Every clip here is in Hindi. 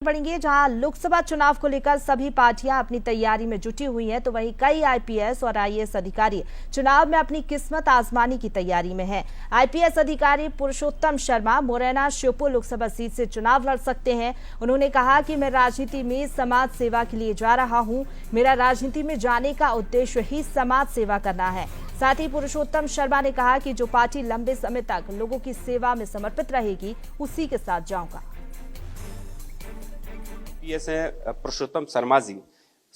बढ़ेंगे। जहां लोकसभा चुनाव को लेकर सभी पार्टियां अपनी तैयारी में जुटी हुई हैं, तो वहीं कई आईपीएस और आईएएस अधिकारी चुनाव में अपनी किस्मत आजमाने की तैयारी में हैं। आईपीएस अधिकारी पुरुषोत्तम शर्मा मुरैना श्योपुर लोकसभा सीट से चुनाव लड़ सकते हैं। उन्होंने कहा कि मैं राजनीति में समाज सेवा के लिए जा रहा हूं। मेरा राजनीति में जाने का उद्देश्य ही समाज सेवा करना है। साथ ही पुरुषोत्तम शर्मा ने कहा कि जो पार्टी लंबे समय तक लोगों की सेवा में समर्पित रहेगी, उसी के साथ जाऊंगा। पुरुषोत्तम शर्मा जी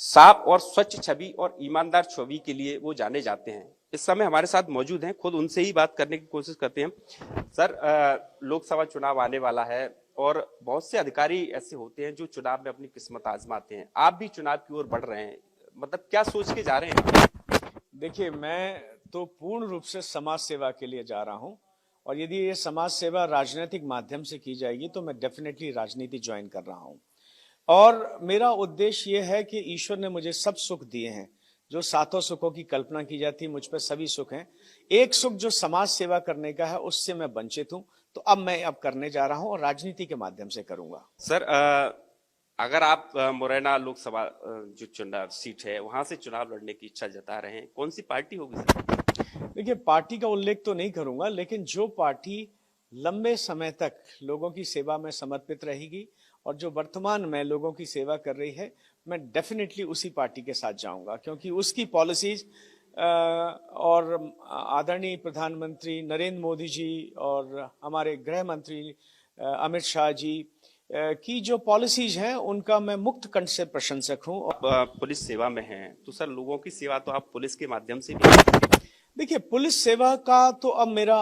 साफ और स्वच्छ छवि और ईमानदार छवि के लिए वो जाने जाते हैं। इस समय हमारे साथ मौजूद हैं, खुद उनसे ही बात करने की कोशिश करते हैं। सर, लोकसभा चुनाव आने वाला है और बहुत से अधिकारी ऐसे होते हैं जो चुनाव में अपनी किस्मत आजमाते हैं। आप भी चुनाव की ओर बढ़ रहे हैं, मतलब क्या सोच के जा रहे हैं? देखिए, मैं तो पूर्ण रूप से समाज सेवा के लिए जा रहा हूं, और यदि ये समाज सेवा राजनीतिक माध्यम से की जाएगी तो मैं डेफिनेटली राजनीति ज्वाइन कर रहा हूं। और मेरा उद्देश्य ये है कि ईश्वर ने मुझे सब सुख दिए हैं, जो सातों सुखों की कल्पना की जाती है, मुझ पर सभी सुख हैं। एक सुख जो समाज सेवा करने का है, उससे मैं वंचित हूं, तो अब मैं करने जा रहा हूं और राजनीति के माध्यम से करूंगा। सर, अगर आप मुरैना लोकसभा जो चुनाव सीट है वहां से चुनाव लड़ने की इच्छा जता रहे हैं, कौन सी पार्टी होगी सर? देखिए, पार्टी का उल्लेख तो नहीं करूंगा, लेकिन जो पार्टी लंबे समय तक लोगों की सेवा में समर्पित रहेगी और जो वर्तमान में लोगों की सेवा कर रही है, मैं डेफिनेटली उसी पार्टी के साथ जाऊंगा, क्योंकि उसकी पॉलिसीज और आदरणीय प्रधानमंत्री नरेंद्र मोदी जी और हमारे गृह मंत्री अमित शाह जी की जो पॉलिसीज हैं, उनका मैं मुक्त कंठ से प्रशंसक हूं। आप पुलिस सेवा में हैं, तो सर लोगों की सेवा तो आप पुलिस के माध्यम से भी। देखिए, पुलिस सेवा का तो अब मेरा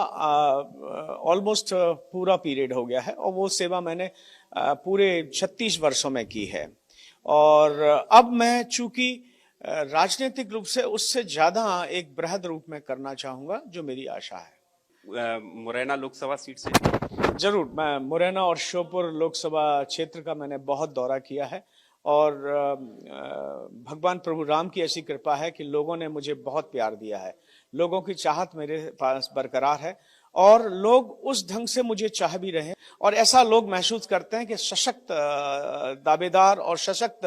ऑलमोस्ट पूरा पीरियड हो गया है, और वो सेवा मैंने पूरे 36 वर्षों में की है। और अब मैं चूंकि राजनीतिक रूप से उससे ज्यादा एक बृहद रूप में करना चाहूंगा, जो मेरी आशा है। मुरैना लोकसभा सीट से जरूर, मैं मुरैना और श्योपुर लोकसभा क्षेत्र का मैंने बहुत दौरा किया है, और भगवान प्रभु राम की ऐसी कृपा है कि लोगों ने मुझे बहुत प्यार दिया है। लोगों की चाहत मेरे पास बरकरार है, और लोग उस ढंग से मुझे चाह भी रहे हैं, और ऐसा लोग महसूस करते हैं कि सशक्त दावेदार और सशक्त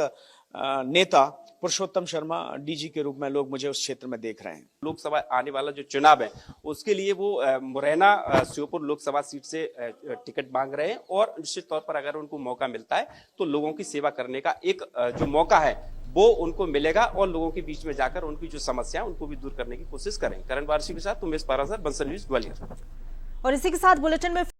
नेता पुरुषोत्तम शर्मा डीजी के रूप में लोग मुझे उस क्षेत्र में देख रहे हैं। लोकसभा आने वाला जो चुनाव है उसके लिए वो मुरैना श्योपुर लोकसभा सीट से टिकट मांग रहे हैं, और निश्चित तौर पर अगर उनको मौका मिलता है तो लोगों की सेवा करने का एक जो मौका है वो उनको मिलेगा, और लोगों के बीच में जाकर उनकी जो समस्या है उनको भी दूर करने की कोशिश करें। करण वारसी के साथ उमेश पारा, बंसल न्यूज ग्वालियर। और इसी के साथ बुलेटिन में